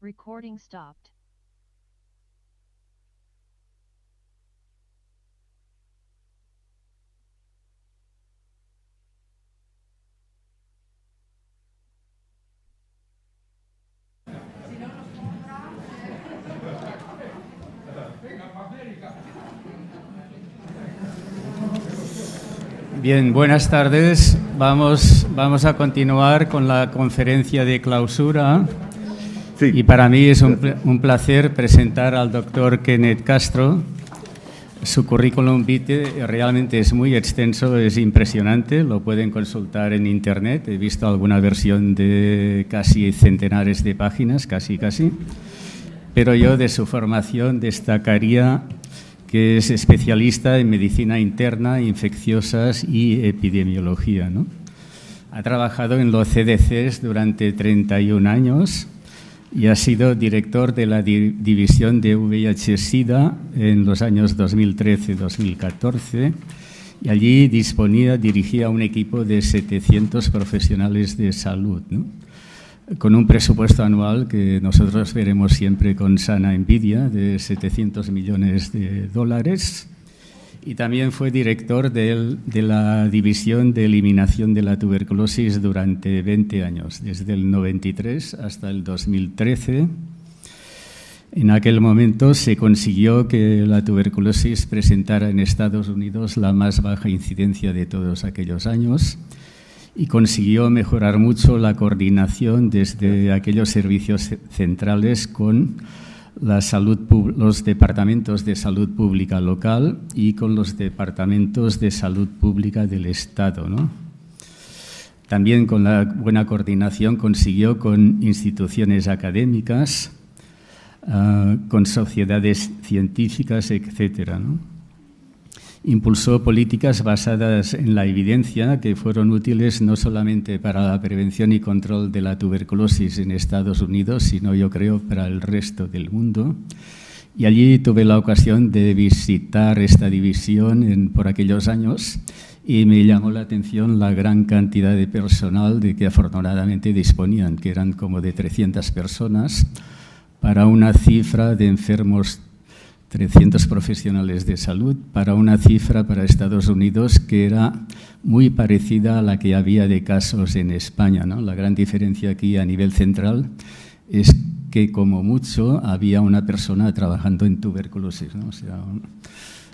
Recording stopped. Bien, buenas tardes. Vamos a continuar con la conferencia de clausura. Sí. Y para mí es un placer presentar al doctor Kenneth Castro. Su currículum vitae realmente es muy extenso, es impresionante, lo pueden consultar en internet. He visto alguna versión de casi centenares de páginas, casi. Pero yo de su formación destacaría que es especialista en medicina interna, infecciosas y epidemiología, ¿no? Ha trabajado en los CDCs durante 31 años y ha sido director de la división de VIH-Sida en los años 2013-2014 y allí dirigía un equipo de 700 profesionales de salud, ¿no? Con un presupuesto anual que nosotros veremos siempre con sana envidia de $700 millones. Y también fue director de la división de eliminación de la tuberculosis durante 20 años, desde el 93 hasta el 2013. En aquel momento se consiguió que la tuberculosis presentara en Estados Unidos la más baja incidencia de todos aquellos años y consiguió mejorar mucho la coordinación desde aquellos servicios centrales con los departamentos de salud pública local y con los departamentos de salud pública del Estado, ¿no? También con la buena coordinación consiguió con instituciones académicas, con sociedades científicas, etcétera, ¿no? Impulsó políticas basadas en la evidencia que fueron útiles no solamente para la prevención y control de la tuberculosis en Estados Unidos, sino yo creo para el resto del mundo. Y allí tuve la ocasión de visitar esta división por aquellos años y me llamó la atención la gran cantidad de personal de que afortunadamente disponían, que eran como de 300 personas, para una cifra de enfermos 300 profesionales de salud, para una cifra para Estados Unidos que era muy parecida a la que había de casos en España, ¿no? La gran diferencia aquí a nivel central es que como mucho había una persona trabajando en tuberculosis, ¿no? O sea,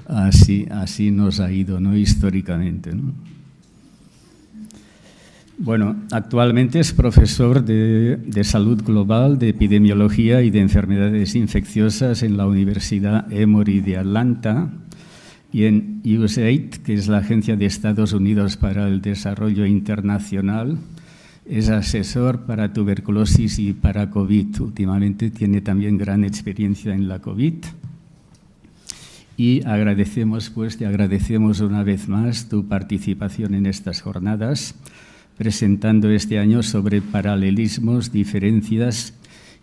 así nos ha ido, ¿no? Históricamente, ¿no? Bueno, actualmente es profesor de salud global, de epidemiología y de enfermedades infecciosas en la Universidad Emory de Atlanta y en USAID, que es la Agencia de Estados Unidos para el Desarrollo Internacional. Es asesor para tuberculosis y para COVID. Últimamente tiene también gran experiencia en la COVID. Y te agradecemos una vez más tu participación en estas jornadas, presentando este año sobre paralelismos, diferencias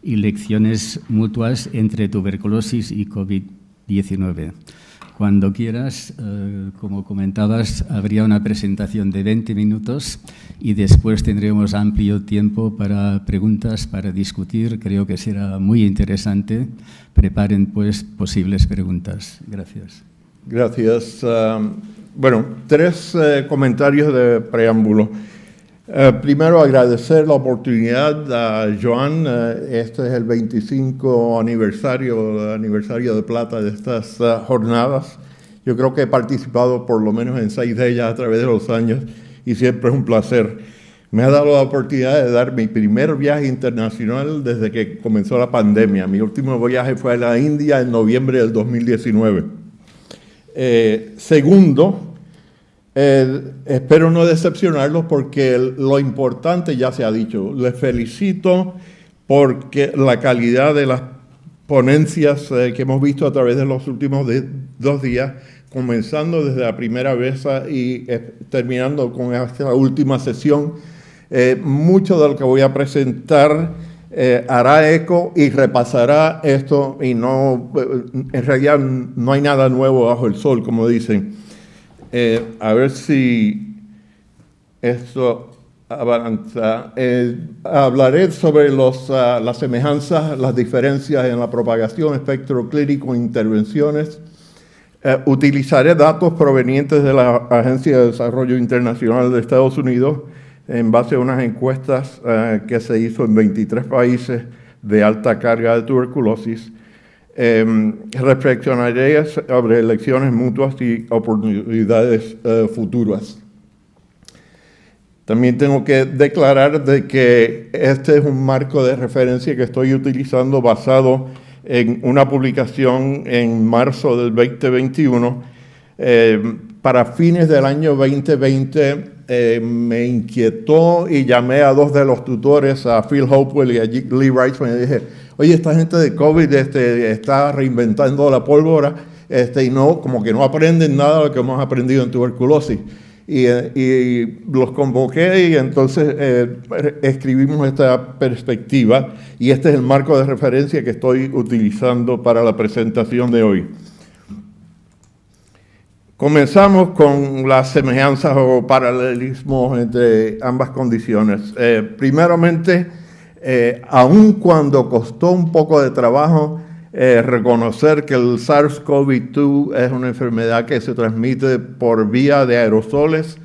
y lecciones mutuas entre tuberculosis y COVID-19. Cuando quieras, como comentabas, habría una presentación de 20 minutos y después tendremos amplio tiempo para preguntas, para discutir. Creo que será muy interesante. Preparen, pues, posibles preguntas. Gracias. Gracias. Bueno, 3 comentarios de preámbulo. Primero, agradecer la oportunidad a Joan. Este es el 25 aniversario de plata de estas jornadas. Yo creo que he participado por lo menos en 6 de ellas a través de los años y siempre es un placer. Me ha dado la oportunidad de dar mi primer viaje internacional desde que comenzó la pandemia. Mi último viaje fue a la India en noviembre del 2019. Segundo, espero no decepcionarlos porque lo importante ya se ha dicho. Les felicito porque la calidad de las ponencias que hemos visto a través de los últimos 2 días, comenzando desde la primera vez y terminando con esta última sesión, mucho de lo que voy a presentar hará eco y repasará esto y no, en realidad no hay nada nuevo bajo el sol, como dicen. A ver si esto avanza. Hablaré sobre las semejanzas, las diferencias en la propagación, espectro clínico e intervenciones. Utilizaré datos provenientes de la Agencia de Desarrollo Internacional de Estados Unidos en base a unas encuestas que se hizo en 23 países de alta carga de tuberculosis. Reflexionaré sobre elecciones mutuas y oportunidades futuras. También tengo que declarar de que este es un marco de referencia que estoy utilizando basado en una publicación en marzo del 2021. Para fines del año 2020 me inquietó y llamé a dos de los tutores, a Phil Hopewell y a Lee Reisman, y dije, oye, esta gente de COVID está reinventando la pólvora y no, como que no aprenden nada de lo que hemos aprendido en tuberculosis. Y los convoqué y entonces escribimos esta perspectiva y este es el marco de referencia que estoy utilizando para la presentación de hoy. Comenzamos con las semejanzas o paralelismos entre ambas condiciones. Primeramente, aun cuando costó un poco de trabajo reconocer que el SARS-CoV-2 es una enfermedad que se transmite por vía de aerosoles.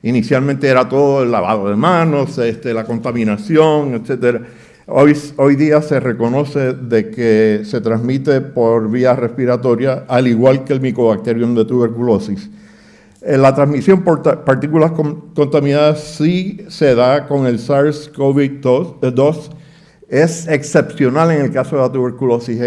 Inicialmente era todo el lavado de manos, la contaminación, etc. Hoy día se reconoce de que se transmite por vía respiratoria, al igual que el Mycobacterium de tuberculosis. La transmisión por partículas contaminadas sí se da con el SARS-CoV-2. Es excepcional en el caso de la tuberculosis.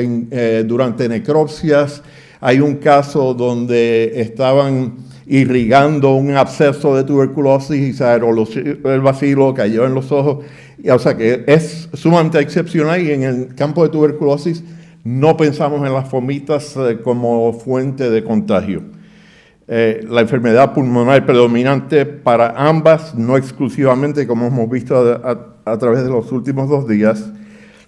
Durante necropsias hay un caso donde estaban irrigando un absceso de tuberculosis y se aerolosió el bacilo, cayó en los ojos. O sea que es sumamente excepcional y en el campo de tuberculosis no pensamos en las fomitas como fuente de contagio. La enfermedad pulmonar predominante para ambas, no exclusivamente, como hemos visto a través de los últimos 2 días.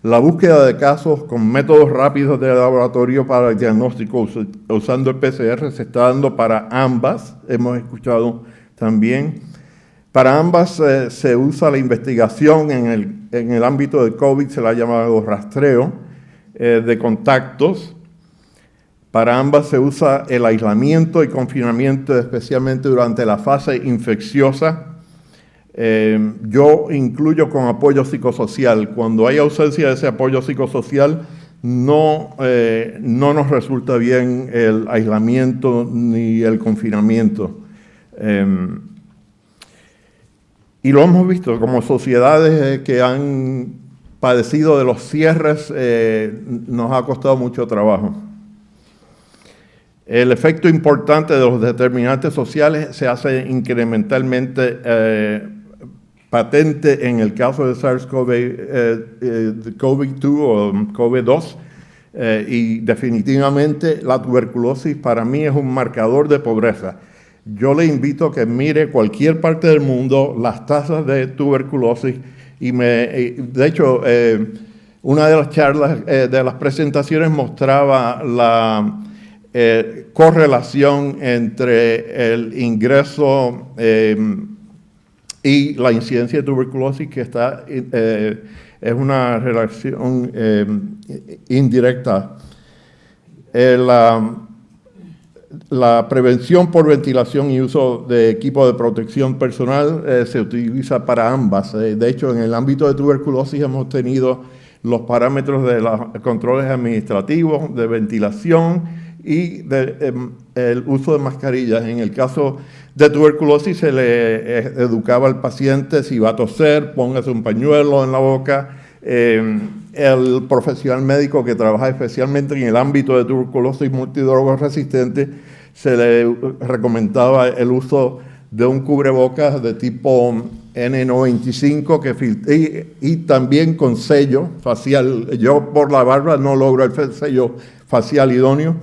La búsqueda de casos con métodos rápidos de laboratorio para el diagnóstico usando el PCR se está dando para ambas, hemos escuchado también. Para ambas se usa la investigación en el ámbito de COVID, se la ha llamado rastreo de contactos. Para ambas se usa el aislamiento y confinamiento, especialmente durante la fase infecciosa. Yo incluyo con apoyo psicosocial. Cuando hay ausencia de ese apoyo psicosocial, no nos resulta bien el aislamiento ni el confinamiento. Y lo hemos visto como sociedades que han padecido de los cierres, nos ha costado mucho trabajo. El efecto importante de los determinantes sociales se hace incrementalmente patente en el caso de SARS-CoV-2 o COVID-2 y definitivamente la tuberculosis para mí es un marcador de pobreza. Yo le invito a que mire cualquier parte del mundo las tasas de tuberculosis de hecho, una de las charlas, de las presentaciones mostraba la correlación entre el ingreso y la incidencia de tuberculosis, que es una relación indirecta. La prevención por ventilación y uso de equipo de protección personal se utiliza para ambas. De hecho, en el ámbito de tuberculosis hemos tenido los parámetros de los controles administrativos, de ventilación y el uso de mascarillas. En el caso de tuberculosis se le educaba al paciente si va a toser, póngase un pañuelo en la boca. El profesional médico que trabaja especialmente en el ámbito de tuberculosis multidrogas resistente se le recomendaba el uso de un cubrebocas de tipo N95 y también con sello facial. Yo por la barba no logro el sello facial idóneo,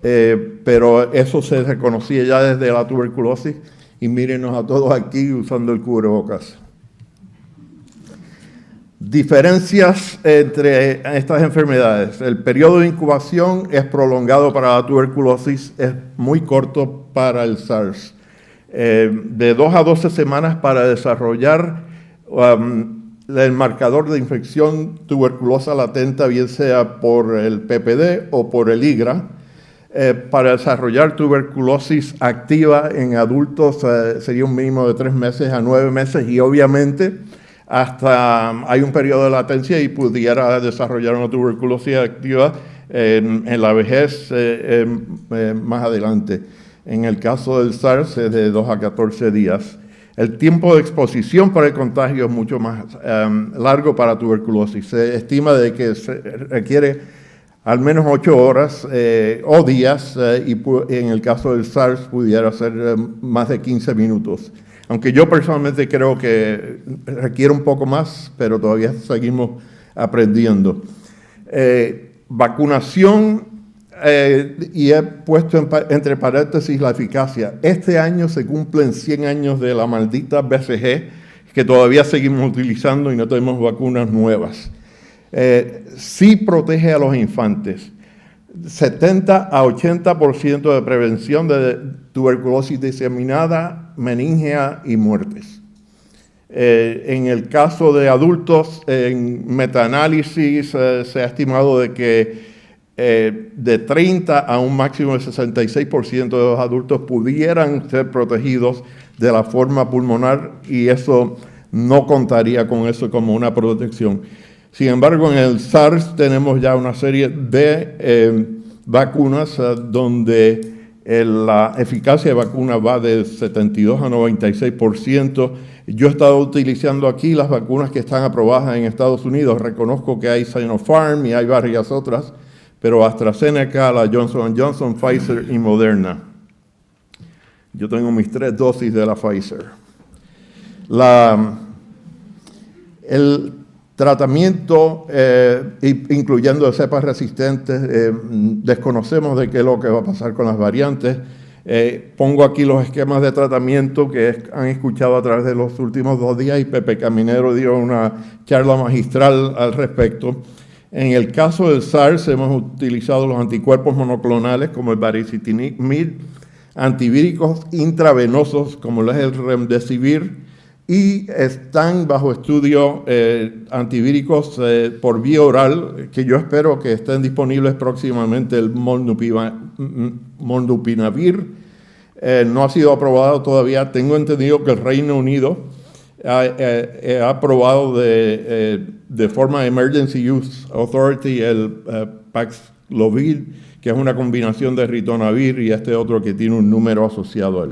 pero eso se reconocía ya desde la tuberculosis y mírenos a todos aquí usando el cubrebocas. Diferencias entre estas enfermedades. El periodo de incubación es prolongado para la tuberculosis, es muy corto para el SARS. De 2 a 12 semanas para desarrollar el marcador de infección tuberculosa latente, bien sea por el PPD o por el IGRA, para desarrollar tuberculosis activa en adultos sería un mínimo de 3 meses a 9 meses y obviamente hasta hay un periodo de latencia y pudiera desarrollar una tuberculosis activa en la vejez más adelante. En el caso del SARS es de 2 a 14 días. El tiempo de exposición para el contagio es mucho más largo para tuberculosis. Se estima de que se requiere al menos 8 horas o días y en el caso del SARS pudiera ser más de 15 minutos. Aunque yo personalmente creo que requiere un poco más, pero todavía seguimos aprendiendo. Vacunación, y he puesto entre paréntesis la eficacia. Este año se cumplen 100 años de la maldita BCG, que todavía seguimos utilizando y no tenemos vacunas nuevas. Sí protege a los infantes. 70 a 80% de prevención de tuberculosis diseminada, meningea y muertes. En el caso de adultos, en metaanálisis se ha estimado de que de 30 a un máximo de 66% de los adultos pudieran ser protegidos de la forma pulmonar y eso no contaría con eso como una protección. Sin embargo, en el SARS tenemos ya una serie de vacunas donde la eficacia de vacuna va de 72 a 96%. Yo he estado utilizando aquí las vacunas que están aprobadas en Estados Unidos. Reconozco que hay Sinopharm y hay varias otras, pero AstraZeneca, la Johnson & Johnson, Pfizer y Moderna. Yo tengo mis 3 dosis de la Pfizer. El tratamiento, incluyendo de cepas resistentes, desconocemos de qué es lo que va a pasar con las variantes. Pongo aquí los esquemas de tratamiento que han escuchado a través de los últimos 2 días y Pepe Caminero dio una charla magistral al respecto. En el caso del SARS hemos utilizado los anticuerpos monoclonales como el baricitinib, antivíricos intravenosos como es el remdesivir y están bajo estudio antivíricos por vía oral que yo espero que estén disponibles próximamente, el molnupiravir. No ha sido aprobado todavía. Tengo entendido que el Reino Unido ha aprobado de forma Emergency Use Authority el Paxlovid, que es una combinación de ritonavir y este otro que tiene un número asociado a él.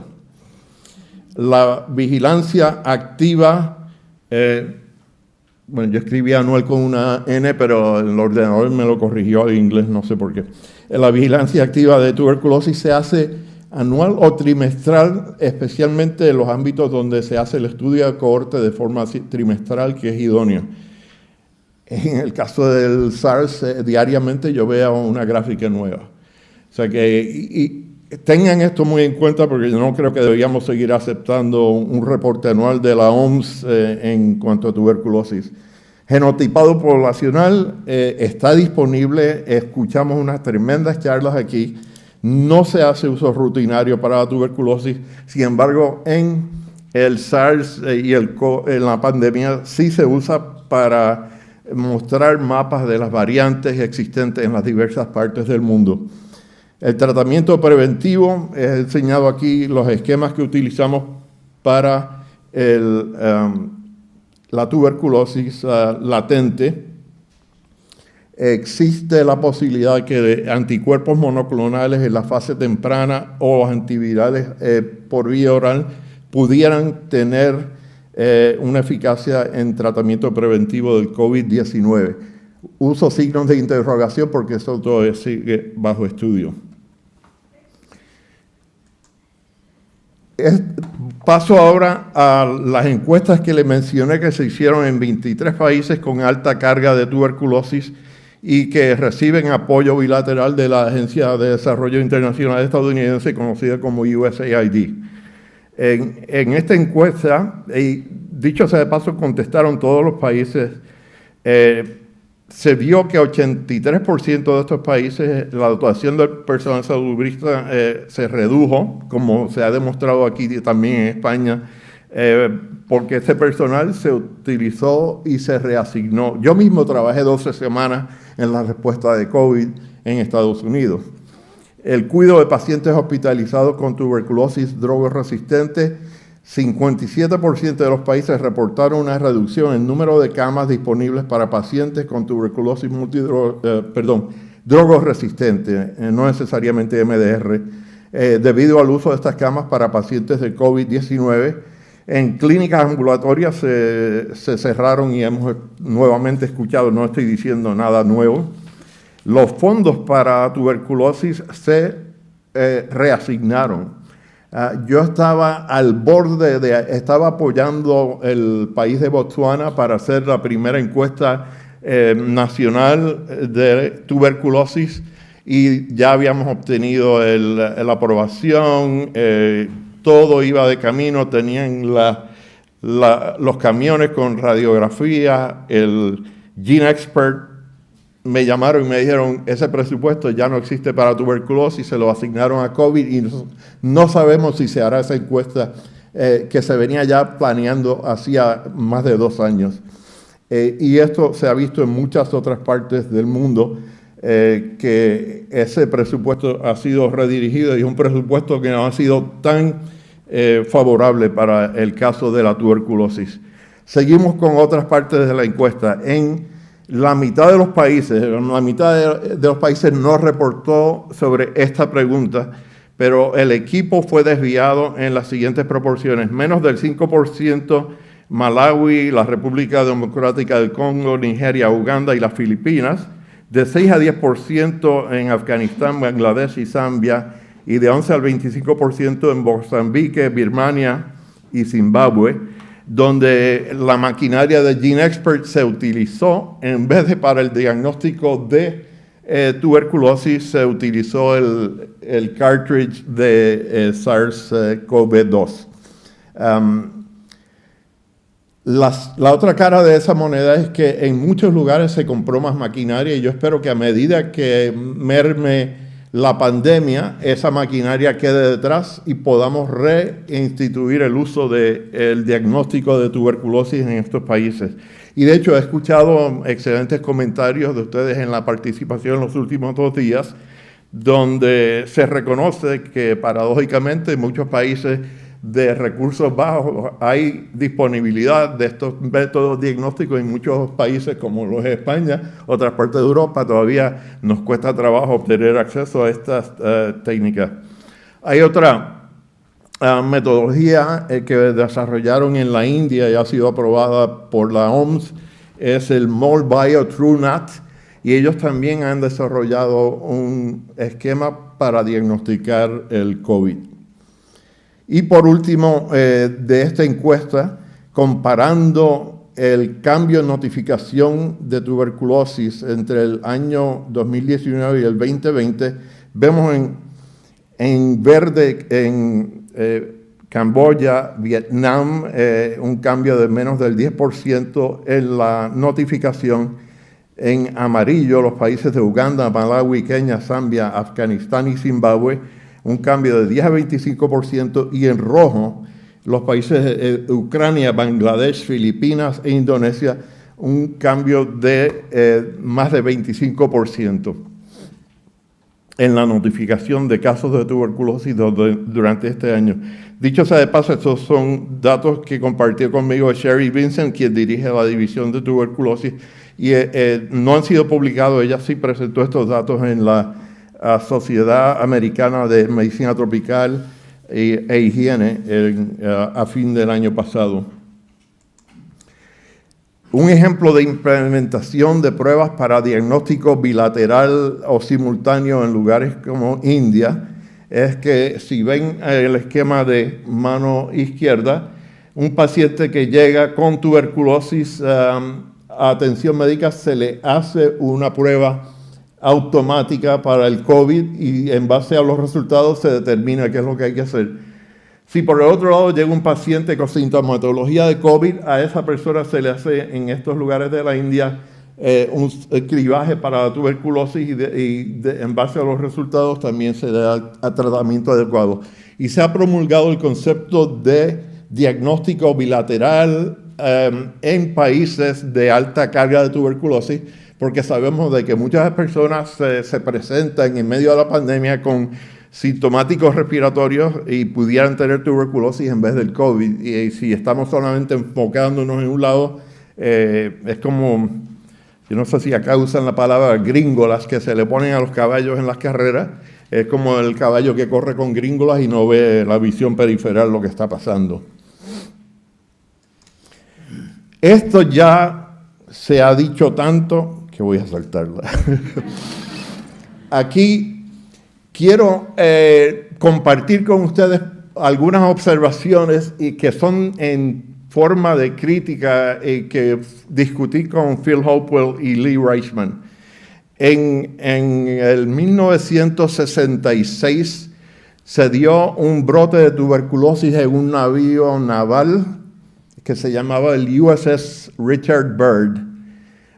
La vigilancia activa, bueno, yo escribí anual con una N, pero el ordenador me lo corrigió al inglés, no sé por qué. La vigilancia activa de tuberculosis se hace anual o trimestral, especialmente en los ámbitos donde se hace el estudio de cohorte de forma trimestral, que es idóneo. En el caso del SARS, diariamente yo veo una gráfica nueva. O sea que tengan esto muy en cuenta porque yo no creo que deberíamos seguir aceptando un reporte anual de la OMS en cuanto a tuberculosis. Genotipado poblacional está disponible, escuchamos unas tremendas charlas aquí. No se hace uso rutinario para la tuberculosis, sin embargo, en el SARS y en la pandemia sí se usa para mostrar mapas de las variantes existentes en las diversas partes del mundo. El tratamiento preventivo, he enseñado aquí los esquemas que utilizamos para la tuberculosis latente. Existe la posibilidad que anticuerpos monoclonales en la fase temprana o antivirales por vía oral pudieran tener una eficacia en tratamiento preventivo del COVID-19. Uso signos de interrogación porque eso todavía sigue bajo estudio. Paso ahora a las encuestas que le mencioné que se hicieron en 23 países con alta carga de tuberculosis y que reciben apoyo bilateral de la Agencia de Desarrollo Internacional estadounidense conocida como USAID. En esta encuesta, y dicho sea de paso, contestaron todos los países. Se vio que 83% de estos países la dotación del personal salubrista se redujo, como se ha demostrado aquí también en España, porque ese personal se utilizó y se reasignó. Yo mismo trabajé 12 semanas en la respuesta de COVID en Estados Unidos. El cuidado de pacientes hospitalizados con tuberculosis drogoresistente, 57% de los países reportaron una reducción en el número de camas disponibles para pacientes con tuberculosis drogoresistente, no necesariamente MDR, debido al uso de estas camas para pacientes de COVID-19. En clínicas ambulatorias se cerraron y hemos nuevamente escuchado, no estoy diciendo nada nuevo. Los fondos para tuberculosis se reasignaron. Yo estaba al borde estaba apoyando el país de Botsuana para hacer la primera encuesta nacional de tuberculosis y ya habíamos obtenido la aprobación, todo iba de camino, tenían los camiones con radiografía, el GeneXpert. Me llamaron y me dijeron, ese presupuesto ya no existe para tuberculosis, se lo asignaron a COVID y no sabemos si se hará esa encuesta que se venía ya planeando hacía más de 2 años. Y esto se ha visto en muchas otras partes del mundo, que ese presupuesto ha sido redirigido y es un presupuesto que no ha sido tan favorable para el caso de la tuberculosis. Seguimos con otras partes de la encuesta. En la mitad de los países no reportó sobre esta pregunta, pero el equipo fue desviado en las siguientes proporciones. Menos del 5% Malawi, la República Democrática del Congo, Nigeria, Uganda y las Filipinas. De 6 a 10% en Afganistán, Bangladesh y Zambia. Y de 11 al 25% en Mozambique, Birmania y Zimbabue, donde la maquinaria de GeneXpert se utilizó, en vez de para el diagnóstico de tuberculosis, se utilizó el cartridge de SARS-CoV-2. La otra cara de esa moneda es que en muchos lugares se compró más maquinaria y yo espero que a medida que merme la pandemia, esa maquinaria quede detrás y podamos reinstituir el uso del diagnóstico de tuberculosis en estos países. Y de hecho he escuchado excelentes comentarios de ustedes en la participación en los últimos 2 días, donde se reconoce que paradójicamente en muchos países de recursos bajos hay disponibilidad de estos métodos diagnósticos. En muchos países como lo es España, otras partes de Europa, todavía nos cuesta trabajo obtener acceso a estas técnicas. Hay otra metodología que desarrollaron en la India y ha sido aprobada por la OMS, es el MolBio TrueNAT, y ellos también han desarrollado un esquema para diagnosticar el COVID. Y por último, de esta encuesta, comparando el cambio en notificación de tuberculosis entre el año 2019 y el 2020, vemos en verde en Camboya, Vietnam, un cambio de menos del 10% en la notificación. En amarillo, los países de Uganda, Malawi, Kenia, Zambia, Afganistán y Zimbabue, un cambio de 10 a 25%, y en rojo, los países de Ucrania, Bangladesh, Filipinas e Indonesia, un cambio de más de 25% en la notificación de casos de tuberculosis durante este año. Dicho sea de paso, estos son datos que compartió conmigo Sherry Vincent, quien dirige la división de tuberculosis, y no han sido publicados. Ella sí presentó estos datos en la Sociedad Americana de Medicina Tropical e Higiene a fin del año pasado. Un ejemplo de implementación de pruebas para diagnóstico bilateral o simultáneo en lugares como India es que, si ven el esquema de mano izquierda, un paciente que llega con tuberculosis a atención médica se le hace una prueba automática para el COVID y en base a los resultados se determina qué es lo que hay que hacer. Si por el otro lado llega un paciente con sintomatología de COVID, a esa persona se le hace en estos lugares de la India un cribaje para la tuberculosis y en base a los resultados también se le da tratamiento adecuado. Y se ha promulgado el concepto de diagnóstico bilateral en países de alta carga de tuberculosis, porque sabemos de que muchas personas se presentan en medio de la pandemia con sintomáticos respiratorios y pudieran tener tuberculosis en vez del COVID. Y si estamos solamente enfocándonos en un lado, es como, yo no sé si acá usan la palabra gringolas, que se le ponen a los caballos en las carreras. Es como el caballo que corre con gringolas y no ve la visión periferal lo que está pasando. Esto ya se ha dicho tanto que voy a saltarla. Aquí quiero compartir con ustedes algunas observaciones y que son en forma de crítica que discutí con Phil Hopewell y Lee Reichman. En el 1966 se dio un brote de tuberculosis en un navío naval que se llamaba el USS Richard Byrd.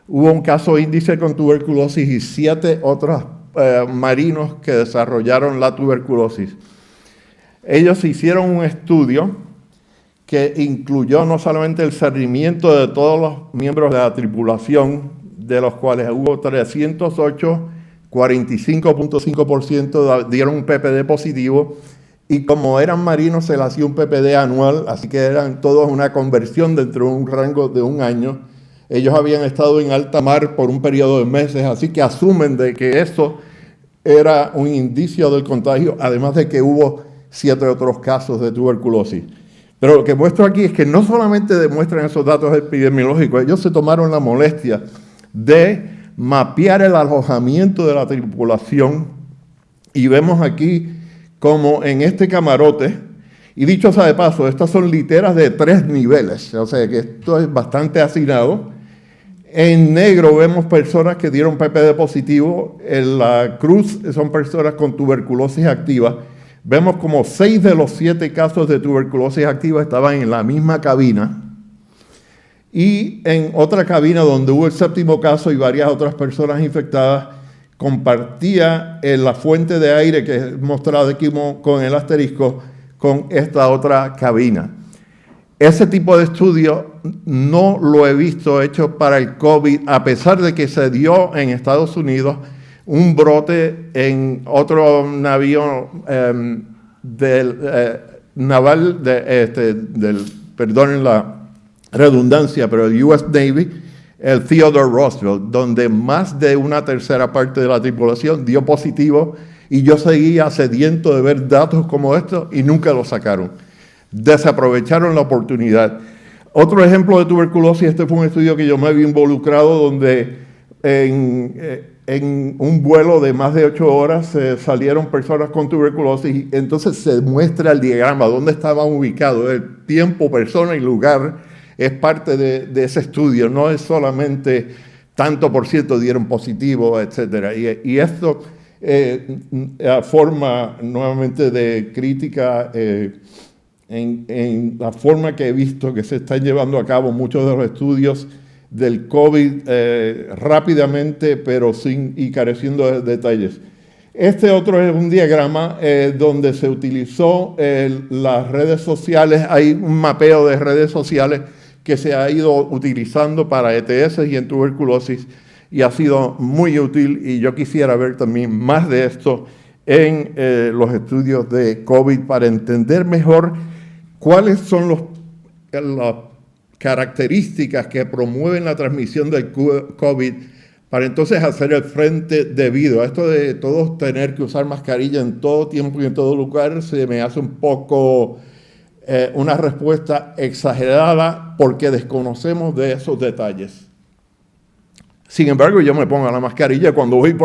Hubo un caso índice con tuberculosis y 7 otros marinos que desarrollaron la tuberculosis. Ellos hicieron un estudio que incluyó no solamente el cernimiento de todos los miembros de la tripulación, de los cuales hubo 308, 45.5% dieron un PPD positivo, y como eran marinos se les hacía un PPD anual, así que eran todos una conversión dentro de un rango de un año. Ellos habían estado en alta mar por un periodo de meses, así que asumen de que esto era un indicio del contagio, además de que hubo 7 otros casos de tuberculosis. Pero lo que muestro aquí es que no solamente demuestran esos datos epidemiológicos, ellos se tomaron la molestia de mapear el alojamiento de la tripulación, y vemos aquí como en este camarote, y dicho sea de paso, estas son literas de 3 niveles, o sea que esto es bastante hacinado. En negro vemos personas que dieron PPD positivo, en la cruz son personas con tuberculosis activa. Vemos como 6 de los 7 casos de tuberculosis activa estaban en la misma cabina. Y en otra cabina donde hubo el 7º caso y varias otras personas infectadas, compartía la fuente de aire que he mostrado aquí con el asterisco con esta otra cabina. Ese tipo de estudio no lo he visto hecho para el COVID, a pesar de que se dio en Estados Unidos un brote en otro navío naval, perdonen la redundancia, pero el US Navy, el Theodore Roosevelt, donde más de una tercera parte de la tripulación dio positivo, y yo seguía sediento de ver datos como estos y nunca lo sacaron. Desaprovecharon la oportunidad. Otro ejemplo de tuberculosis, este fue un estudio que yo me había involucrado, donde en un vuelo de más de 8 horas salieron personas con tuberculosis, y entonces se muestra el diagrama, dónde estaban ubicados, el tiempo, persona y lugar. Es parte de ese estudio, no es solamente tanto por ciento dieron positivo, etc. Y esto, a forma nuevamente de crítica, en la forma que he visto que se están llevando a cabo muchos de los estudios del COVID rápidamente, pero y careciendo de detalles. Este otro es un diagrama donde se utilizó las redes sociales. Hay un mapeo de redes sociales que se ha ido utilizando para ETS y en tuberculosis, y ha sido muy útil, y yo quisiera ver también más de esto en los estudios de COVID para entender mejor cuáles son las características que promueven la transmisión del COVID, para entonces hacer el frente debido. Esto de todos tener que usar mascarilla en todo tiempo y en todo lugar se me hace un poco una respuesta exagerada, porque desconocemos de esos detalles. Sin embargo, yo me pongo la mascarilla cuando voy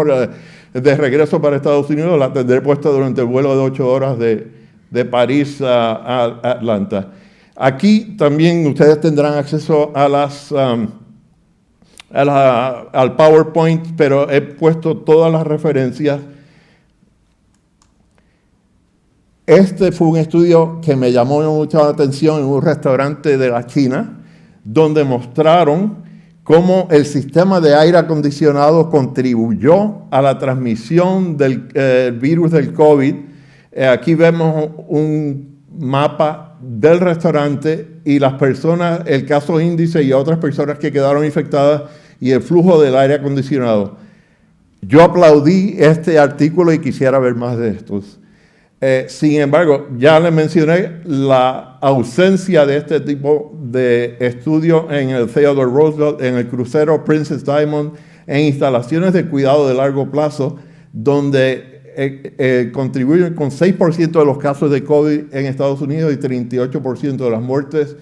de regreso para Estados Unidos, la tendré puesta durante el vuelo de 8 horas de París a Atlanta. Aquí también ustedes tendrán acceso a al PowerPoint, pero he puesto todas las referencias. Este fue un estudio que me llamó mucho la atención en un restaurante de la China, donde mostraron cómo el sistema de aire acondicionado contribuyó a la transmisión del virus del COVID. Aquí vemos un mapa del restaurante y las personas, el caso índice y otras personas que quedaron infectadas y el flujo del aire acondicionado. Yo aplaudí este artículo y quisiera ver más de estos. Sin embargo, ya les mencioné la ausencia de este tipo de estudio en el Theodore Roosevelt, en el crucero Princess Diamond, en instalaciones de cuidado de largo plazo, donde contribuyen con 6% de los casos de COVID en Estados Unidos y 38% de las muertes.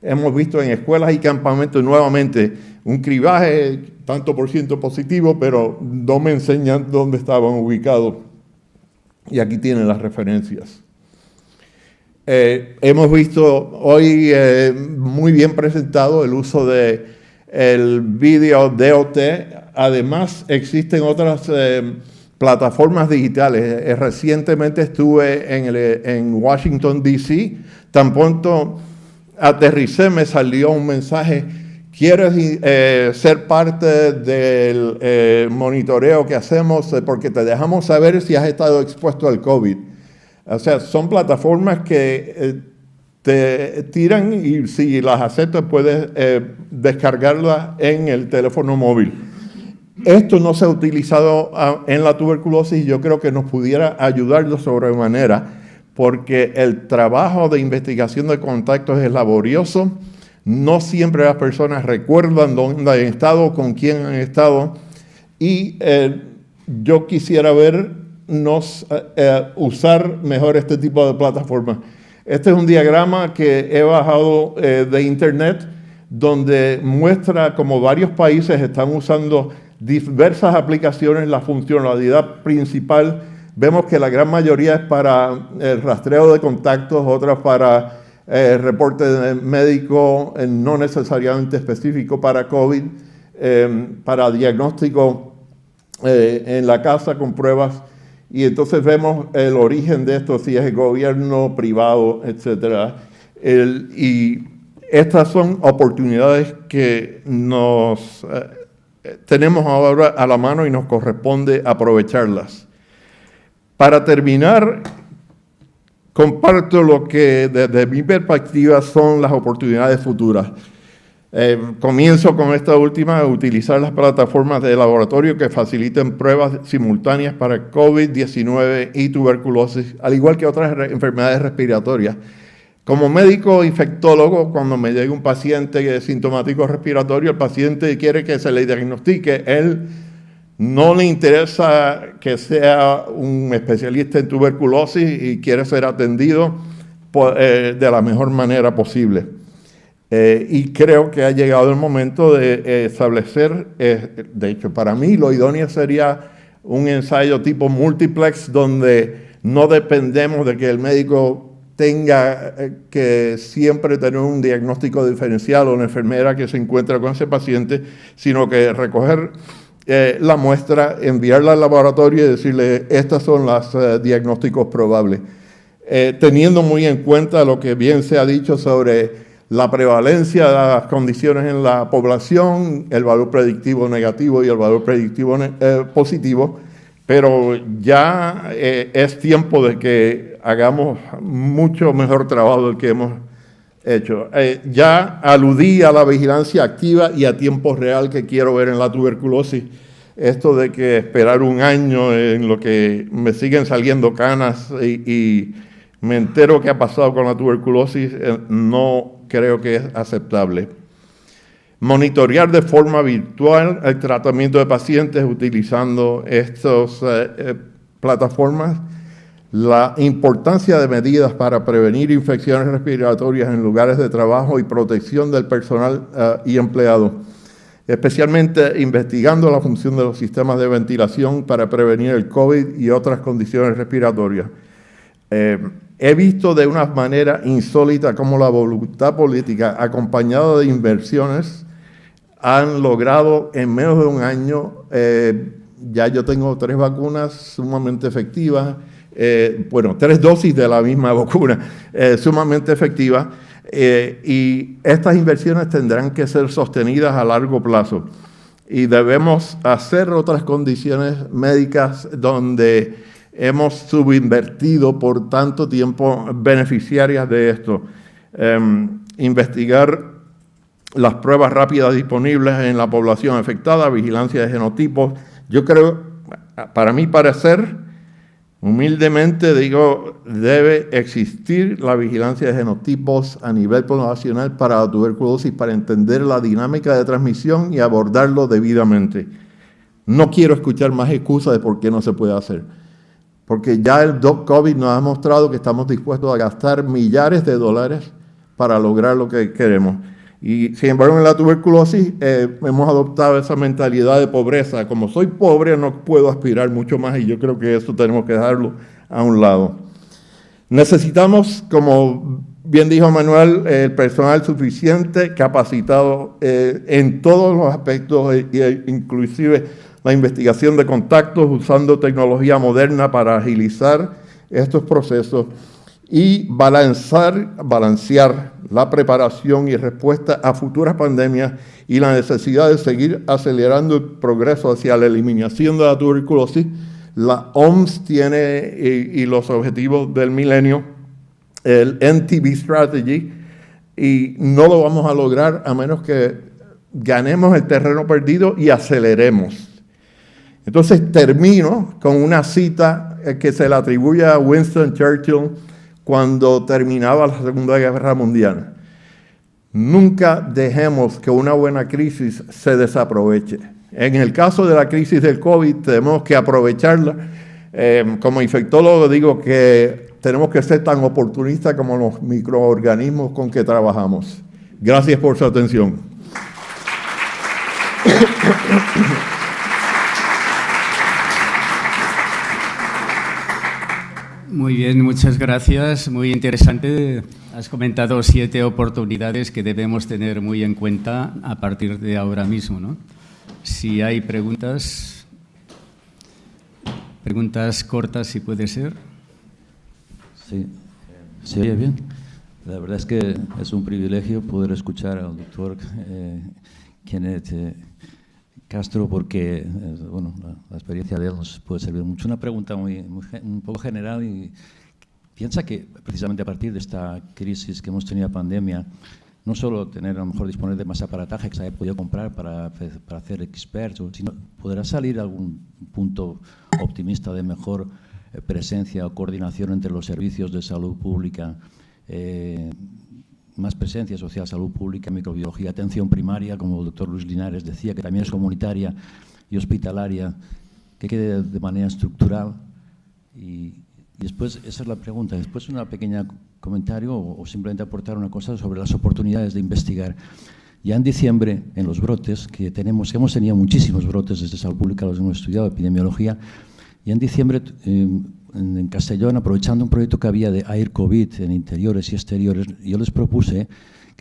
Hemos visto en escuelas y campamentos nuevamente un cribaje, tanto por ciento positivo, pero no me enseñan dónde estaban ubicados. Y aquí tienen las referencias. Hemos visto hoy muy bien presentado el uso del video DOT. Además, existen otras plataformas digitales. Recientemente estuve en Washington, D.C. Tan pronto aterricé, me salió un mensaje: ¿quieres ser parte del monitoreo que hacemos? Porque te dejamos saber si has estado expuesto al COVID. O sea, son plataformas que te tiran y si las aceptas puedes descargarlas en el teléfono móvil. Esto no se ha utilizado en la tuberculosis y yo creo que nos pudiera ayudar de sobremanera, porque el trabajo de investigación de contactos es laborioso. No siempre las personas recuerdan dónde han estado, con quién han estado, y yo quisiera vernos usar mejor este tipo de plataformas. Este es un diagrama que he bajado de internet, donde muestra cómo varios países están usando diversas aplicaciones. La funcionalidad principal, vemos que la gran mayoría es para el rastreo de contactos, otras para reporte médico no necesariamente específico para COVID, para diagnóstico en la casa con pruebas, y entonces vemos el origen de esto, si es el gobierno, privado, etc. Y estas son oportunidades que nos tenemos ahora a la mano y nos corresponde aprovecharlas. Para terminar, comparto lo que desde mi perspectiva son las oportunidades futuras. Comienzo con esta última: utilizar las plataformas de laboratorio que faciliten pruebas simultáneas para COVID-19 y tuberculosis, al igual que otras enfermedades respiratorias. Como médico infectólogo, cuando me llega un paciente sintomático respiratorio, el paciente quiere que se le diagnostique. Él no le interesa que sea un especialista en tuberculosis y quiere ser atendido de la mejor manera posible. Y creo que ha llegado el momento de establecer, de hecho, para mí lo idóneo sería un ensayo tipo multiplex, donde no dependemos de que el médico tenga que siempre tener un diagnóstico diferencial o una enfermera que se encuentra con ese paciente, sino que recoger la muestra, enviarla al laboratorio y decirle: estas son los diagnósticos probables. Teniendo muy en cuenta lo que bien se ha dicho sobre la prevalencia de las condiciones en la población, el valor predictivo negativo y el valor predictivo positivo, pero ya es tiempo de que hagamos mucho mejor trabajo del que hemos hecho. Ya aludí a la vigilancia activa y a tiempo real que quiero ver en la tuberculosis. Esto de que esperar un año en lo que me siguen saliendo canas y me entero qué ha pasado con la tuberculosis, no creo que es aceptable. Monitorear de forma virtual el tratamiento de pacientes utilizando estas plataformas. La importancia de medidas para prevenir infecciones respiratorias en lugares de trabajo y protección del personal y empleado, especialmente investigando la función de los sistemas de ventilación para prevenir el COVID y otras condiciones respiratorias. He visto de una manera insólita cómo la voluntad política, acompañada de inversiones, han logrado en menos de un año, ya yo tengo 3 vacunas sumamente efectivas, 3 dosis de la misma vacuna sumamente efectivas, y estas inversiones tendrán que ser sostenidas a largo plazo. Y debemos hacer otras condiciones médicas donde hemos subinvertido por tanto tiempo beneficiarias de esto. investigar las pruebas rápidas disponibles en la población afectada, vigilancia de genotipos. Yo creo, para mi parecer, humildemente digo, debe existir la vigilancia de genotipos a nivel poblacional para la tuberculosis, para entender la dinámica de transmisión y abordarlo debidamente. No quiero escuchar más excusas de por qué no se puede hacer, porque ya el COVID nos ha mostrado que estamos dispuestos a gastar millares de dólares para lograr lo que queremos. Y sin embargo en la tuberculosis hemos adoptado esa mentalidad de pobreza. Como soy pobre no puedo aspirar mucho más y yo creo que eso tenemos que dejarlo a un lado. Necesitamos, como bien dijo Manuel, el personal suficiente, capacitado en todos los aspectos, inclusive la investigación de contactos, usando tecnología moderna para agilizar estos procesos y balancear la preparación y respuesta a futuras pandemias y la necesidad de seguir acelerando el progreso hacia la eliminación de la tuberculosis. La OMS tiene, y los objetivos del milenio, el NTB Strategy, y no lo vamos a lograr a menos que ganemos el terreno perdido y aceleremos. Entonces termino con una cita que se le atribuye a Winston Churchill cuando terminaba la Segunda Guerra Mundial. Nunca dejemos que una buena crisis se desaproveche. En el caso de la crisis del COVID, tenemos que aprovecharla. Como infectólogo digo que tenemos que ser tan oportunistas como los microorganismos con que trabajamos. Gracias por su atención. Muy bien, muchas gracias. Muy interesante. Has comentado 7 oportunidades que debemos tener muy en cuenta a partir de ahora mismo, ¿no? Si hay preguntas cortas, si puede ser. Sí, ¿se oye bien? La verdad es que es un privilegio poder escuchar al doctor Kenneth Castro, porque bueno, la experiencia de él nos puede servir mucho. Una pregunta un poco general, y piensa que precisamente a partir de esta crisis que hemos tenido, pandemia, no solo tener a lo mejor disponer de más aparataje que se haya podido comprar para hacer experts, sino podrá salir algún punto optimista de mejor presencia o coordinación entre los servicios de salud pública, más presencia social, salud pública, microbiología, atención primaria, como el doctor Luis Linares decía, que también es comunitaria y hospitalaria, que quede de manera estructural. Y después, esa es la pregunta, después una pequeña comentario o simplemente aportar una cosa sobre las oportunidades de investigar. Ya en diciembre, en los brotes que hemos tenido muchísimos brotes desde salud pública, los hemos estudiado, epidemiología, y en diciembre en Castellón, aprovechando un proyecto que había de Air COVID en interiores y exteriores, yo les propuse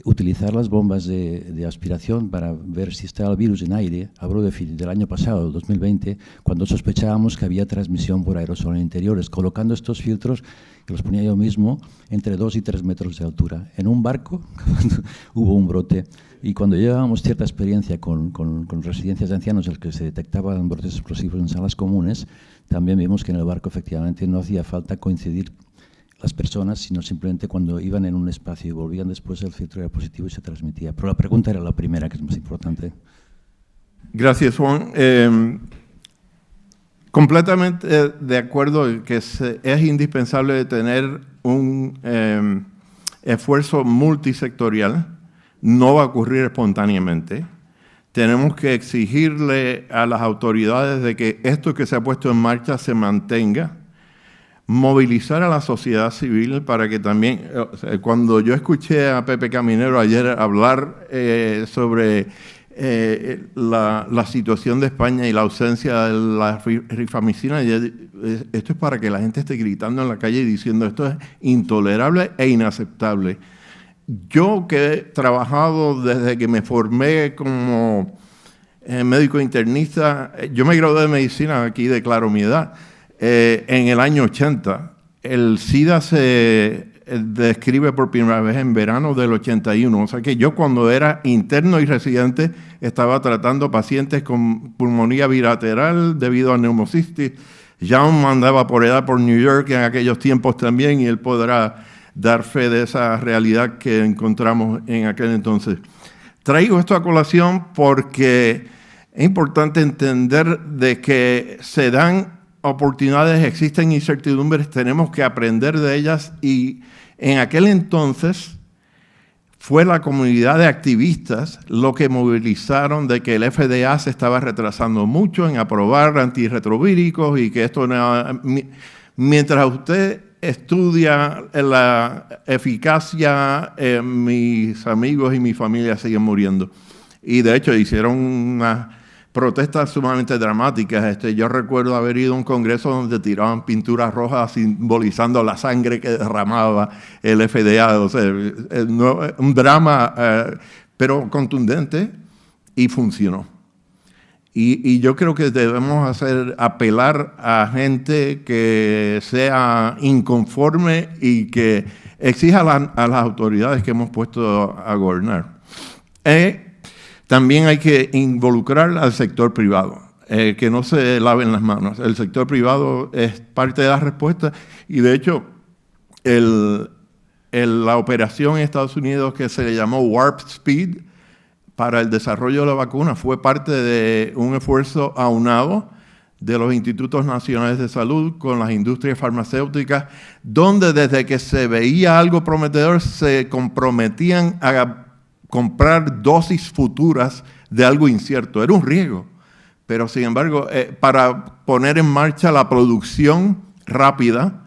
utilizar las bombas de aspiración para ver si estaba el virus en aire. Hablo del año pasado, del 2020, cuando sospechábamos que había transmisión por aerosol en interiores, colocando estos filtros, que los ponía yo mismo, entre 2 y 3 metros de altura. En un barco hubo un brote, y cuando llevábamos cierta experiencia con residencias de ancianos en las que se detectaban brotes explosivos en salas comunes, también vimos que en el barco efectivamente no hacía falta coincidir las personas, sino simplemente cuando iban en un espacio y volvían después, el filtro era positivo y se transmitía. Pero la pregunta era la primera, que es más importante. Gracias, Juan. Completamente de acuerdo en que es indispensable tener un esfuerzo multisectorial. No va a ocurrir espontáneamente. Tenemos que exigirle a las autoridades de que esto que se ha puesto en marcha se mantenga, movilizar a la sociedad civil para que también, cuando yo escuché a Pepe Caminero ayer hablar sobre la situación de España y la ausencia de la rifamicina, esto es para que la gente esté gritando en la calle y diciendo esto es intolerable e inaceptable. Yo que he trabajado desde que me formé como médico internista, yo me gradué de medicina, aquí declaro mi edad, en el año 80. El SIDA se describe por primera vez en verano del 81, o sea que yo cuando era interno y residente estaba tratando pacientes con pulmonía bilateral debido a neumocistis. John andaba por edad por New York en aquellos tiempos también y él podrá dar fe de esa realidad que encontramos en aquel entonces. Traigo esto a colación porque es importante entender de que se dan oportunidades, existen incertidumbres, tenemos que aprender de ellas, y en aquel entonces fue la comunidad de activistas lo que movilizaron de que el FDA se estaba retrasando mucho en aprobar antirretrovíricos y que esto no, mientras usted estudia la eficacia, mis amigos y mi familia siguen muriendo. Y de hecho hicieron unas protestas sumamente dramáticas. Yo recuerdo haber ido a un congreso donde tiraban pinturas rojas simbolizando la sangre que derramaba el FDA. O sea, un drama, pero contundente, y funcionó. Y yo creo que debemos apelar a gente que sea inconforme y que exija a las autoridades que hemos puesto a gobernar. También hay que involucrar al sector privado, que no se laven las manos. El sector privado es parte de la respuesta, y de hecho la operación en Estados Unidos que se le llamó Warp Speed para el desarrollo de la vacuna fue parte de un esfuerzo aunado de los institutos nacionales de salud con las industrias farmacéuticas, donde desde que se veía algo prometedor se comprometían a comprar dosis futuras de algo incierto. Era un riesgo, pero sin embargo, para poner en marcha la producción rápida,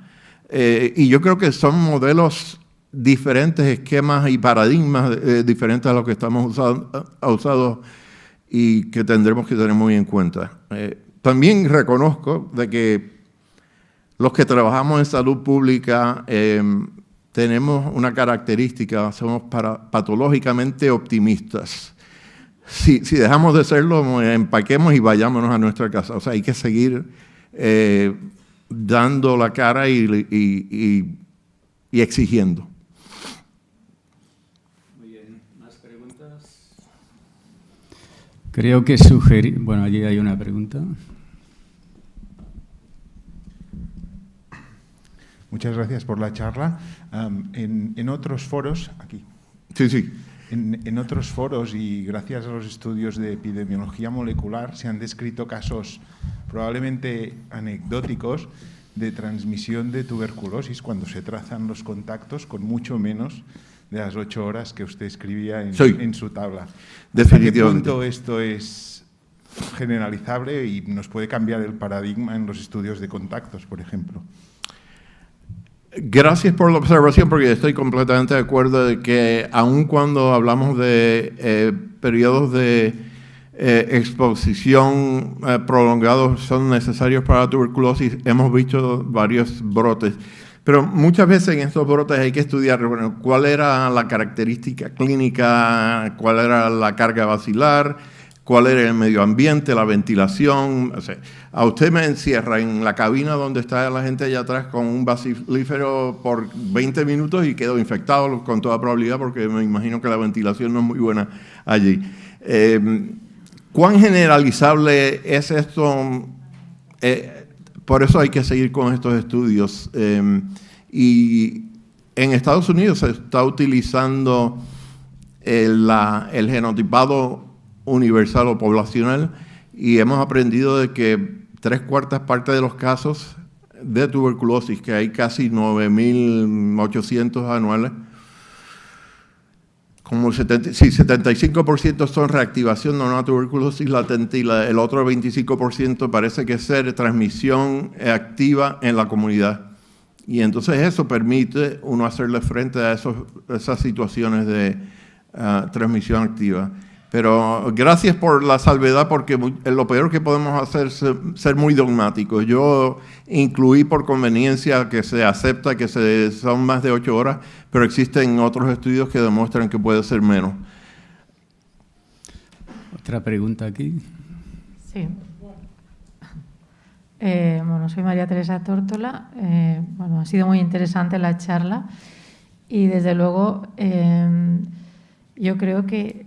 y yo creo que son modelos diferentes, esquemas y paradigmas diferentes a los que estamos usados y que tendremos que tener muy en cuenta. También reconozco de que los que trabajamos en salud pública tenemos una característica, somos patológicamente optimistas. Si dejamos de serlo, empaquemos y vayámonos a nuestra casa. O sea, hay que seguir dando la cara y exigiendo. Muy bien, ¿más preguntas? Creo que bueno, allí hay una pregunta. Muchas gracias por la charla. En otros foros, aquí. Sí. En otros foros y gracias a los estudios de epidemiología molecular se han descrito casos probablemente anecdóticos de transmisión de tuberculosis cuando se trazan los contactos con mucho menos de las 8 horas que usted escribía en su tabla. Definitivamente. ¿Hasta qué punto esto es generalizable y nos puede cambiar el paradigma en los estudios de contactos, por ejemplo? Gracias por la observación, porque estoy completamente de acuerdo de que aun cuando hablamos de periodos de exposición prolongados son necesarios para la tuberculosis, hemos visto varios brotes. Pero muchas veces en estos brotes hay que estudiar, bueno, cuál era la característica clínica, cuál era la carga bacilar, cuál era el medio ambiente, la ventilación. O sea, a usted me encierra en la cabina donde está la gente allá atrás con un bacilífero por 20 minutos y quedo infectado con toda probabilidad, porque me imagino que la ventilación no es muy buena allí. ¿Cuán generalizable es esto? Por eso hay que seguir con estos estudios. Y en Estados Unidos se está utilizando el genotipado universal o poblacional, y hemos aprendido de que 3/4 partes de los casos de tuberculosis, que hay casi 9.800 anuales, como 75% son reactivación de una tuberculosis latente, y el otro 25% parece que ser transmisión activa en la comunidad. Y entonces eso permite uno hacerle frente a esas situaciones de transmisión activa. Pero gracias por la salvedad, porque lo peor que podemos hacer es ser muy dogmáticos. Yo incluí por conveniencia que se acepta que son más de 8 horas, pero existen otros estudios que demuestran que puede ser menos. Otra pregunta aquí. Sí. Bueno, soy María Teresa Tórtola. Bueno, ha sido muy interesante la charla y desde luego yo creo que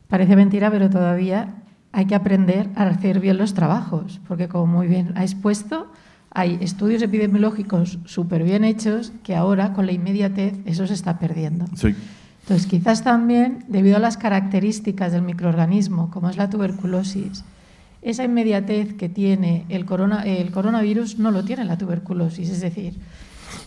parece mentira, pero todavía hay que aprender a hacer bien los trabajos, porque como muy bien ha expuesto, hay estudios epidemiológicos súper bien hechos que ahora, con la inmediatez, eso se está perdiendo. Sí. Entonces, quizás también, debido a las características del microorganismo, como es la tuberculosis, esa inmediatez que tiene el coronavirus no lo tiene la tuberculosis. Es decir,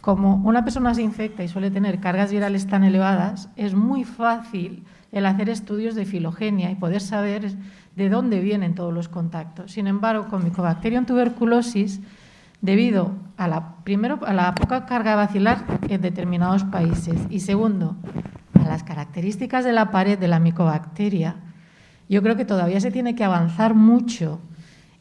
como una persona se infecta y suele tener cargas virales tan elevadas, es muy fácil el hacer estudios de filogenia y poder saber de dónde vienen todos los contactos. Sin embargo, con Mycobacterium tuberculosis, debido a la poca carga bacilar en determinados países y segundo, a las características de la pared de la micobacteria, yo creo que todavía se tiene que avanzar mucho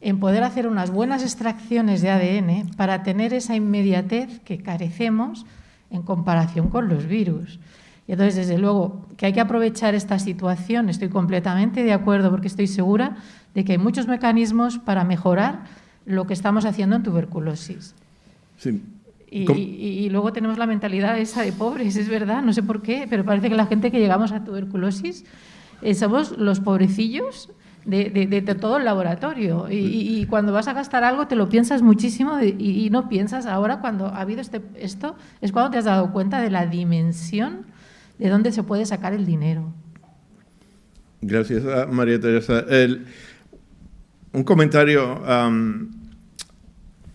en poder hacer unas buenas extracciones de ADN para tener esa inmediatez que carecemos en comparación con los virus. Y entonces, desde luego, que hay que aprovechar esta situación, estoy completamente de acuerdo porque estoy segura de que hay muchos mecanismos para mejorar lo que estamos haciendo en tuberculosis. Sí. Y luego tenemos la mentalidad esa de pobres, es verdad, no sé por qué, pero parece que la gente que llegamos a tuberculosis somos los pobrecillos de todo el laboratorio. Y cuando vas a gastar algo te lo piensas muchísimo y no piensas. Ahora, cuando ha habido esto, es cuando te has dado cuenta de la dimensión de dónde se puede sacar el dinero. Gracias, María Teresa. Un comentario.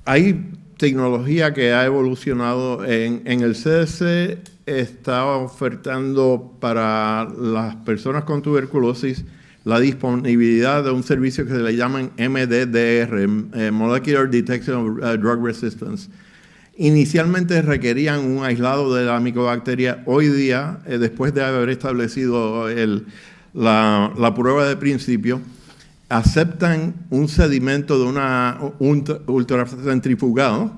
Hay tecnología que ha evolucionado en el CDC, está ofertando para las personas con tuberculosis la disponibilidad de un servicio que se le llaman MDDR, Molecular Detection of Drug Resistance. Inicialmente requerían un aislado de la micobacteria. Hoy día, después de haber establecido la prueba de principio, aceptan un sedimento de un ultracentrifugado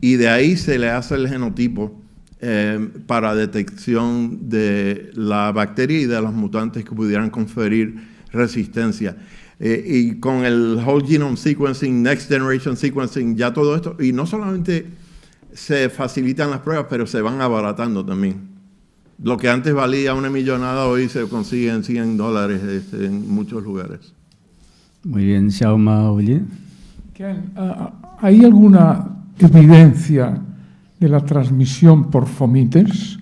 y de ahí se le hace el genotipo para detección de la bacteria y de los mutantes que pudieran conferir resistencia. Y con el Whole Genome Sequencing, Next Generation Sequencing, ya todo esto, y no solamente se facilitan las pruebas, pero se van abaratando también. Lo que antes valía una millonada, hoy se consigue en $100 en muchos lugares. Muy bien, Xiaoma Oye. ¿Hay alguna evidencia de la transmisión por fomites?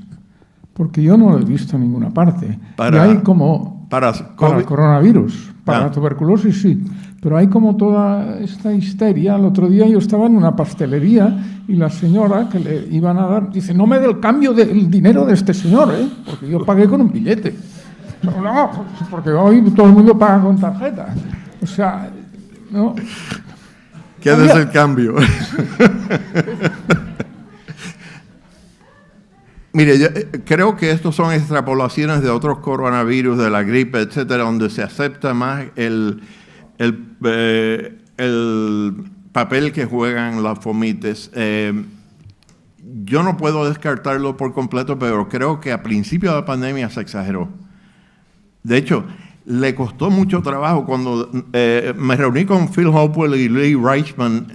Porque yo no lo he visto en ninguna parte. Para el coronavirus, para la tuberculosis sí, pero hay como toda esta histeria. El otro día yo estaba en una pastelería y la señora que le iban a dar, dice, no me dé el cambio del dinero de este señor, porque yo pagué con un billete. Pero no, porque hoy todo el mundo paga con tarjeta. O sea, ¿no? ¿Qué es el cambio? Mire, yo creo que estos son extrapolaciones de otros coronavirus, de la gripe, etcétera, donde se acepta más el papel que juegan las fomites. Yo no puedo descartarlo por completo, pero creo que a principio de la pandemia se exageró. De hecho, le costó mucho trabajo. Cuando me reuní con Phil Hopewell y Lee Reichman,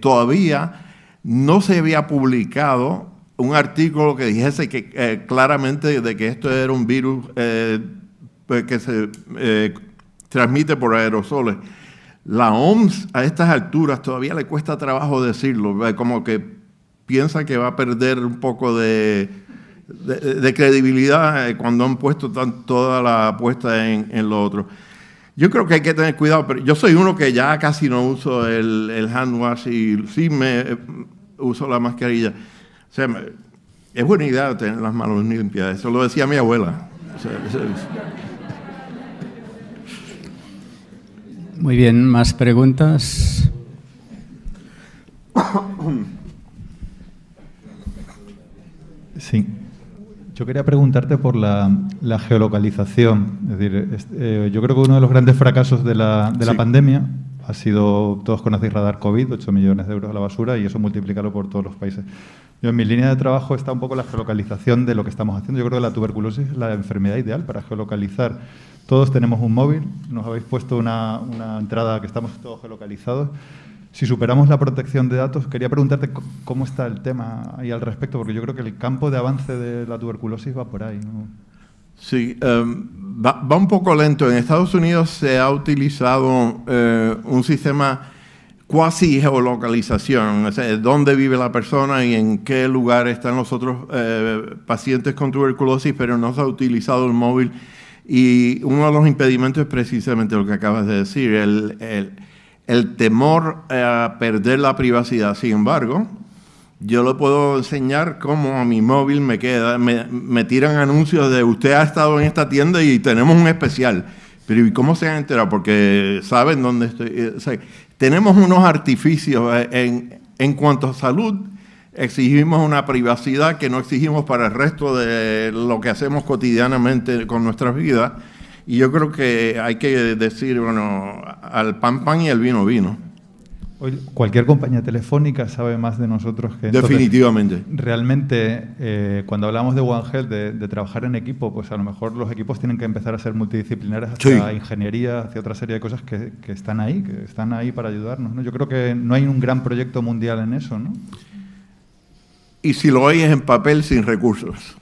todavía no se había publicado un artículo que dijese que claramente de que esto era un virus que se transmite por aerosoles. La OMS a estas alturas todavía le cuesta trabajo decirlo, como que piensa que va a perder un poco de credibilidad cuando han puesto toda la apuesta en lo otro. Yo creo que hay que tener cuidado, pero yo soy uno que ya casi no uso el hand wash y sí me uso la mascarilla. O sea, es buena idea tener las manos limpias, eso lo decía mi abuela. O sea, Muy bien, ¿más preguntas? Sí. Yo quería preguntarte por la geolocalización. Es decir, yo creo que uno de los grandes fracasos de la pandemia ha sido, todos conocéis Radar COVID, 8 millones de euros a la basura, y eso multiplicarlo por todos los países. Yo en mi línea de trabajo está un poco la geolocalización de lo que estamos haciendo. Yo creo que la tuberculosis es la enfermedad ideal para geolocalizar. Todos tenemos un móvil, nos habéis puesto una entrada que estamos todos geolocalizados. Si superamos la protección de datos, quería preguntarte cómo está el tema ahí al respecto, porque yo creo que el campo de avance de la tuberculosis va por ahí, ¿no? Sí, va un poco lento. En Estados Unidos se ha utilizado un sistema cuasi geolocalización, o sea, dónde vive la persona y en qué lugar están los otros pacientes con tuberculosis, pero no se ha utilizado el móvil. Y uno de los impedimentos es precisamente lo que acabas de decir, el temor a perder la privacidad. Sin embargo, yo le puedo enseñar cómo a mi móvil me tiran anuncios de usted ha estado en esta tienda y tenemos un especial. Pero ¿y cómo se han enterado? Porque saben dónde estoy. O sea, tenemos unos artificios en cuanto a salud. Exigimos una privacidad que no exigimos para el resto de lo que hacemos cotidianamente con nuestras vidas. Y yo creo que hay que decir, bueno, al pan, pan y al vino, vino. Hoy cualquier compañía telefónica sabe más de nosotros que... Definitivamente. Entonces, realmente, cuando hablamos de One Health, de trabajar en equipo, pues a lo mejor los equipos tienen que empezar a ser multidisciplinares hacia ingeniería, hacia otra serie de cosas que están ahí para ayudarnos, ¿no? Yo creo que no hay un gran proyecto mundial en eso, ¿no? Y si lo hay es en papel sin recursos.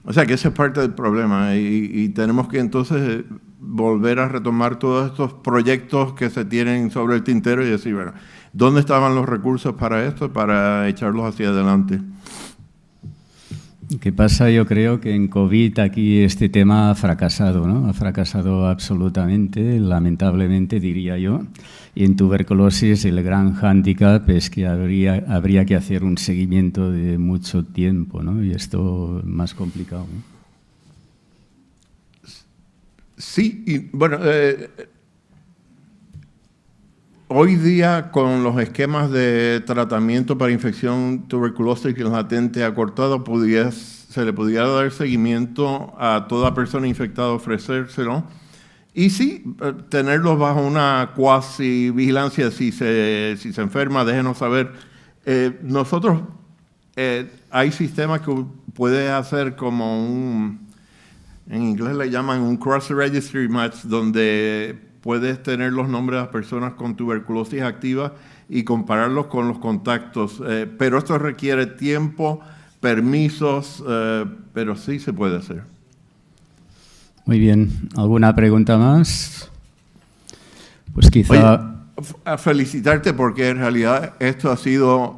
O sea que ese es parte del problema y tenemos que entonces volver a retomar todos estos proyectos que se tienen sobre el tintero y decir, bueno, ¿dónde estaban los recursos para esto, para echarlos hacia adelante? ¿Qué pasa? Yo creo que en COVID aquí este tema ha fracasado, ¿no? Ha fracasado absolutamente, lamentablemente diría yo. Y en tuberculosis el gran hándicap es que habría que hacer un seguimiento de mucho tiempo, ¿no? Y esto es más complicado, ¿no? Sí, y bueno, hoy día con los esquemas de tratamiento para infección tuberculósica latente acortado se le pudiera dar seguimiento a toda persona infectada, ofrecérselo. Y sí, tenerlos bajo una cuasi vigilancia, si se enferma, déjenos saber. Nosotros, hay sistemas que puede hacer como en inglés le llaman un cross-registry match, donde puedes tener los nombres de las personas con tuberculosis activa y compararlos con los contactos. Pero esto requiere tiempo, permisos, pero sí se puede hacer. Muy bien. ¿Alguna pregunta más? Pues quizá... Oye, a felicitarte porque en realidad esto ha sido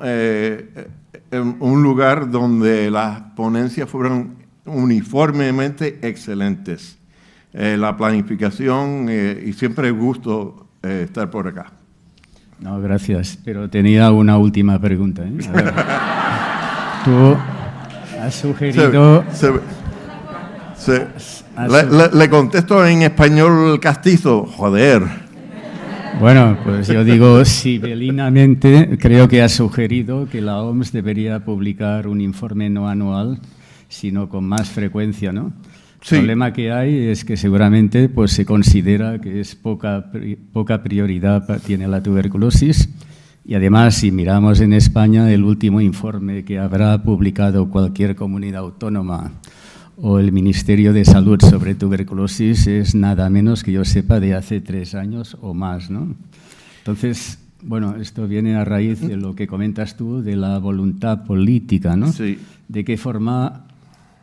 un lugar donde las ponencias fueron uniformemente excelentes. La planificación y siempre es gusto estar por acá. No, gracias. Pero tenía una última pregunta, ¿eh? A ver. Tú has sugerido... Le contesto en español castizo, joder. Bueno, pues yo digo sibilinamente, creo que has sugerido que la OMS debería publicar un informe no anual, sino con más frecuencia, ¿no? Sí. El problema que hay es que seguramente pues, se considera que es poca prioridad tiene la tuberculosis y además si miramos en España el último informe que habrá publicado cualquier comunidad autónoma o el Ministerio de Salud sobre tuberculosis es nada menos que yo sepa de hace 3 años o más, ¿no? Entonces, bueno, esto viene a raíz de lo que comentas tú de la voluntad política, ¿no? Sí. ¿De qué forma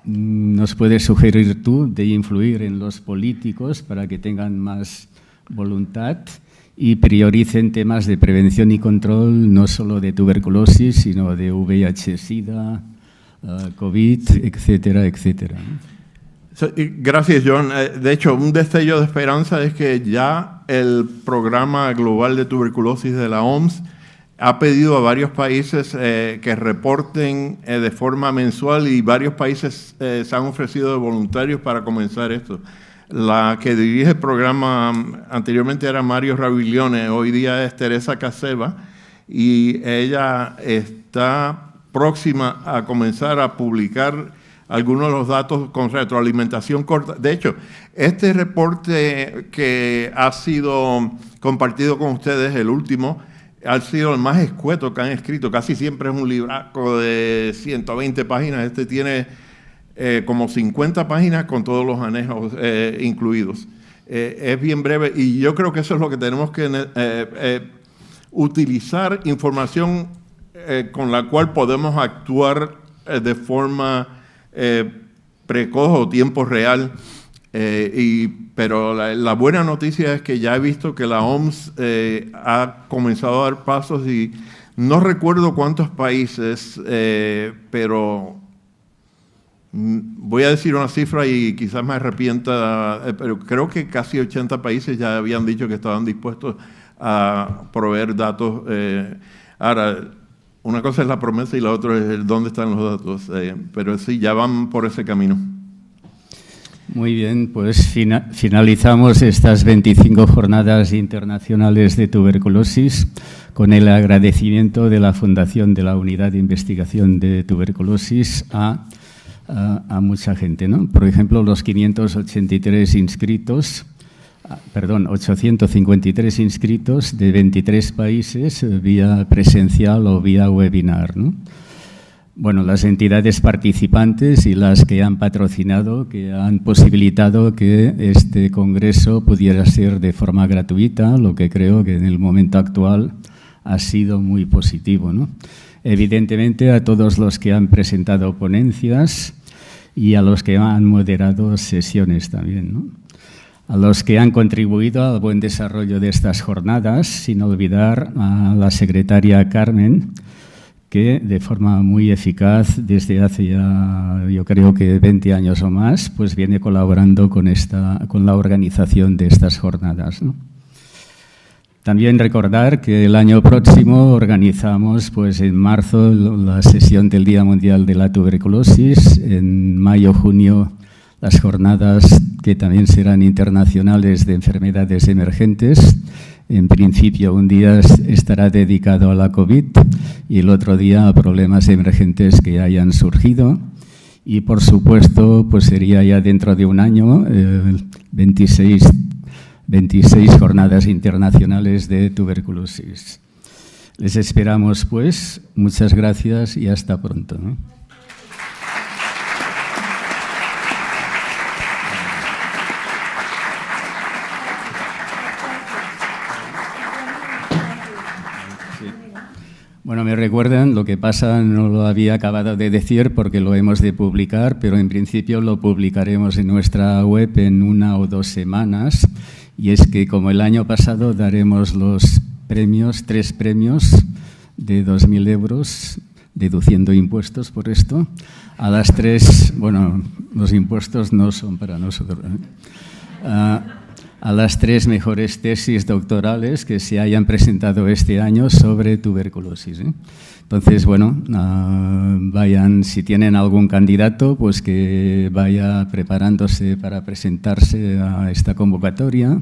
nos puedes sugerir tú de influir en los políticos para que tengan más voluntad y prioricen temas de prevención y control, no solo de tuberculosis, sino de VIH-Sida, COVID, etcétera, etcétera? Gracias, John. De hecho, un destello de esperanza es que ya el Programa Global de Tuberculosis de la OMS ha pedido a varios países que reporten de forma mensual y varios países se han ofrecido de voluntarios para comenzar esto. La que dirige el programa anteriormente era Mario Raviglione, hoy día es Teresa Caseva y ella está próxima a comenzar a publicar algunos de los datos con retroalimentación corta. De hecho, este reporte que ha sido compartido con ustedes, el último, ha sido el más escueto que han escrito. Casi siempre es un libraco de 120 páginas. Este tiene como 50 páginas con todos los anejos incluidos. Es bien breve y yo creo que eso es lo que tenemos que utilizar información con la cual podemos actuar de forma precoz o tiempo real. Pero la buena noticia es que ya he visto que la OMS ha comenzado a dar pasos y no recuerdo cuántos países, pero voy a decir una cifra y quizás me arrepienta, pero creo que casi 80 países ya habían dicho que estaban dispuestos a proveer datos. Ahora, una cosa es la promesa y la otra es el dónde están los datos, pero sí, ya van por ese camino. Muy bien, pues finalizamos estas 25 jornadas internacionales de tuberculosis con el agradecimiento de la Fundación de la Unidad de Investigación de Tuberculosis a mucha gente, ¿no? Por ejemplo, los 853 inscritos de 23 países vía presencial o vía webinar, ¿no? Bueno, las entidades participantes y las que han patrocinado, que han posibilitado que este congreso pudiera ser de forma gratuita, lo que creo que en el momento actual ha sido muy positivo, ¿no? Evidentemente, a todos los que han presentado ponencias y a los que han moderado sesiones también, ¿no? A los que han contribuido al buen desarrollo de estas jornadas, sin olvidar a la secretaria Carmen, que de forma muy eficaz desde hace ya, yo creo que 20 años o más, pues viene colaborando con la organización de estas jornadas, ¿no? También recordar que el año próximo organizamos, pues en marzo, la sesión del Día Mundial de la Tuberculosis, en mayo-junio las jornadas que también serán internacionales de enfermedades emergentes. En principio, un día estará dedicado a la COVID y el otro día a problemas emergentes que hayan surgido. Y, por supuesto, pues sería ya dentro de un año 26 jornadas internacionales de tuberculosis. Les esperamos, pues. Muchas gracias y hasta pronto, ¿no? Bueno, me recuerdan, lo que pasa no lo había acabado de decir porque lo hemos de publicar, pero en principio lo publicaremos en nuestra web en 1 o 2 semanas. Y es que, como el año pasado, daremos los premios, 3 premios de 2.000 euros, deduciendo impuestos por esto. A las 3, bueno, los impuestos no son para nosotros, ¿eh? A las 3 mejores tesis doctorales que se hayan presentado este año sobre tuberculosis, ¿eh? Entonces, bueno, vayan, si tienen algún candidato, pues que vaya preparándose para presentarse a esta convocatoria.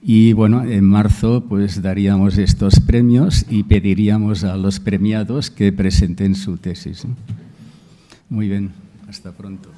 Y, bueno, en marzo pues daríamos estos premios y pediríamos a los premiados que presenten su tesis, ¿eh? Muy bien, hasta pronto.